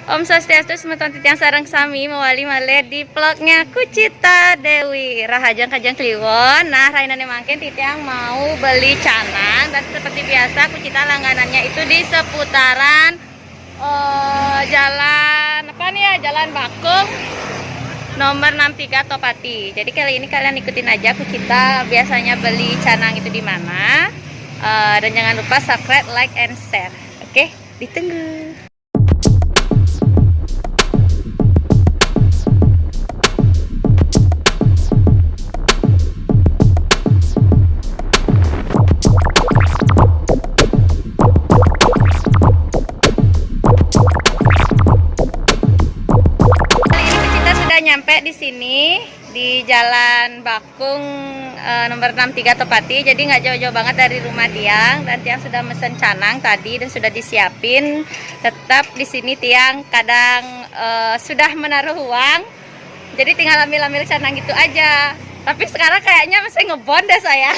Om Swastiastu, semeton titiang sareng sami mewali malih di vlognya Kucita Dewi Rahajang Kajang Kliwon. Nah, rainane mangkin titiang mau beli canang dan seperti biasa Kucita langganannya itu di seputaran jalan apa nih ya, Jalan Bakung nomor 63 Topati. Jadi kali ini kalian ikutin aja Kucita biasanya beli canang itu di mana. Dan jangan lupa subscribe, like, and share. Oke, ditunggu. Nyampe di sini di Jalan Bakung nomor 63 Topati. Jadi nggak jauh-jauh banget dari rumah Tiang, dan Tiang sudah mesen canang tadi dan sudah disiapin. Tetap di sini Tiang kadang sudah menaruh uang, jadi tinggal ambil-ambil canang gitu aja. Tapi sekarang kayaknya masih ngebond deh saya.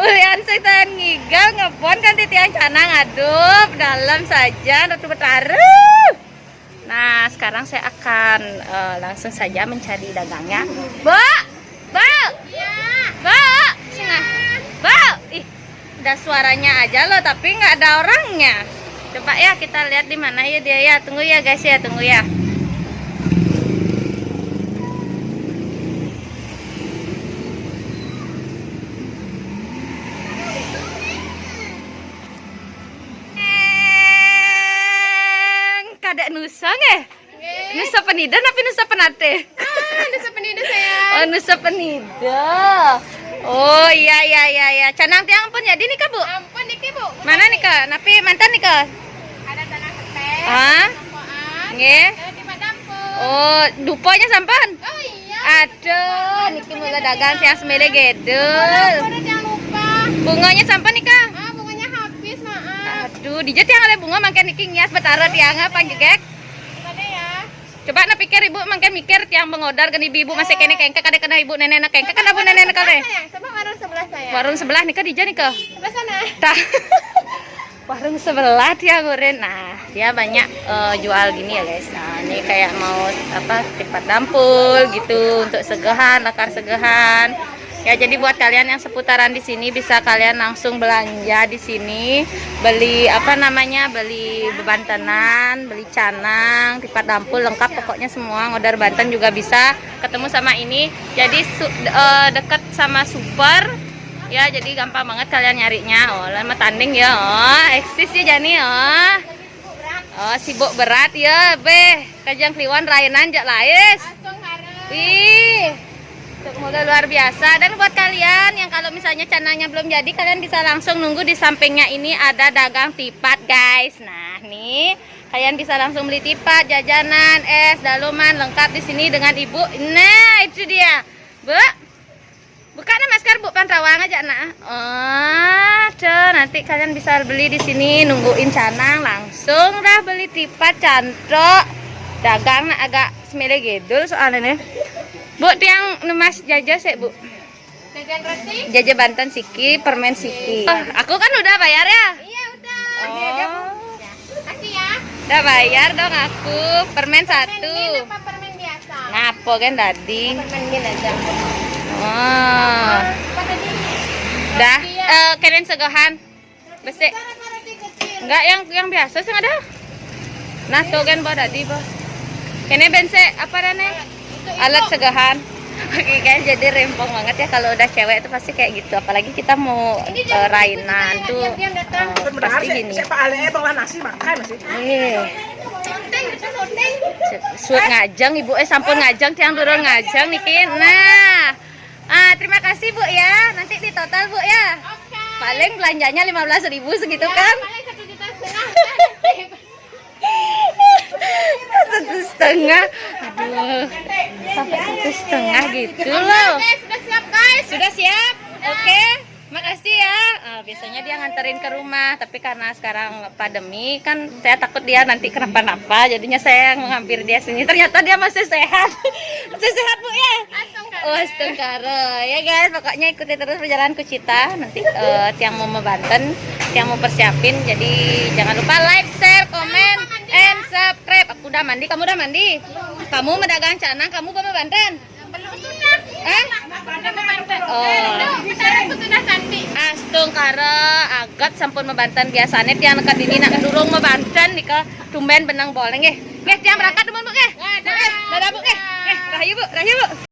Ulian saya ngigal ngebond kan Tiang canang, aduh dalam saja taruh. Nah, sekarang saya akan langsung saja mencari dagangnya. Mbak! Mbak! Iya. Mbak! Sini. Mbak! Ih, udah suaranya aja loh, tapi nggak ada orangnya. Coba ya kita lihat di mana ya dia ya. Tunggu ya guys ya, tunggu ya. Ada Nusa nggak? Nusa Penida tapi Nusa Penate? Nusa Penida saya. Oh, Nusa Penida. Oh iya. Canang Tiang pun jadi nih Kak Bu? Ampun nih Bu. Mana nih Kak? Napi mantan nih Kak? Ada tanah ketek. Ah? Nggih. Di Madampur. Oh, duponya sampan? Oh iya. Aduh, niki mulai dagang Tiang semele gedul. Jangan lupa. Bunganya sampan nih Kak? Bunganya habis, maaf. Aduh, dijat Tiang ada bunga mangken niki ngias betara Tiang apa gegek? Ada ya. Coba na pikir ibu mangken mikir Tiang mengodar kan ibu masih kene kengkek ada kena ibu nenek kengkek kan ibu nenek kale. Coba warung sebelah saya. Warung sebelah nih Kak dijat nih Kak? Sebelah sana. Tah. Warung sebelah Tiang urin. Nah, dia banyak jual gini ya guys. Nah, ini kayak mau apa tipat dampul gitu untuk segehan, akar segehan. Ya, jadi buat kalian yang seputaran di sini bisa kalian langsung belanja di sini, beli apa namanya? Beli bebantenan, beli canang, tipat dampul lengkap pokoknya semua. Ngodar Banten juga bisa ketemu sama ini. Jadi dekat sama super. Ya, jadi gampang banget kalian nyarinya. Oh, lama tanding ya. Oh, eksis ya Jani. Oh, sibuk berat ya, Beh. Kajang Kliwon rainan jak lais. Wih. Semoga luar biasa. Dan buat kalian yang kalau misalnya canangnya belum jadi, kalian bisa langsung nunggu di sampingnya ini ada dagang tipat, guys. Nah, nih kalian bisa langsung beli tipat, jajanan, es, daluman lengkap di sini dengan ibu. Nah, itu dia. Bu. Buka masker Bu, pantrawang aja nak. Oh, nanti kalian bisa beli di sini, nungguin canang langsung dah beli tipat cantrok. Dagang nak agak semele gedul soalnya nih. Bu, Tiang nemas jaja sih Bu. Jajan roti? Jaja Banten Siki, permen Siki. Aku kan udah bayar ya? Iya udah. Oh. Kasih ya. Udah bayar dong aku. Permen satu. Permen apa permen biasa? Ngapo kan tadi? Permen gini aja. Oh. Apa tadi? Dah, kalian segahan. Besi. Roti kecil. Enggak yang biasa sih ada. Nah, tuh kan bawa tadi, Bo. Kene bense apa nih? Alat segahan. Oke guys, jadi rempong banget ya kalau udah cewek itu pasti kayak gitu. Apalagi kita mau rainan tuh pasti gini. Suat ngajeng ibu sampun ngajeng Tiang turun ngajeng niki. Nah, terima kasih Bu ya. Nanti di total Bu ya. Paling belanjanya 15.000 segitu kan? Paling 1,5 juta. 1,5. Aduh, sampai 1,5 gitu loh. Sudah siap guys. Sudah siap? Oke. Makasih ya. Biasanya dia nganterin ke rumah, tapi karena sekarang pandemi kan saya takut dia nanti kenapa-napa, jadinya saya menghampiri dia sini. Ternyata dia masih sehat. Masih sehat Bu ya? Oh, Astungkara. Ya guys, pokoknya ikuti terus perjalanan Kucita. Nanti Tiang mau Banten, Tiang mau persiapin. Jadi jangan lupa like, share, komen. Aku udah mandi, kamu udah mandi? Kamu medagang canang, kamu apa Banten? Belum sudah. Oh. Aku sudah cantik. Astung kara agat sampun mebanten biasanya tiang nekat ini nak durung mebanten nika tumben benang boleng nggih. Nggih tiang berangkat teman Bu nggih. Dadah Bu nggih. Rahayu Bu, rahayu Bu.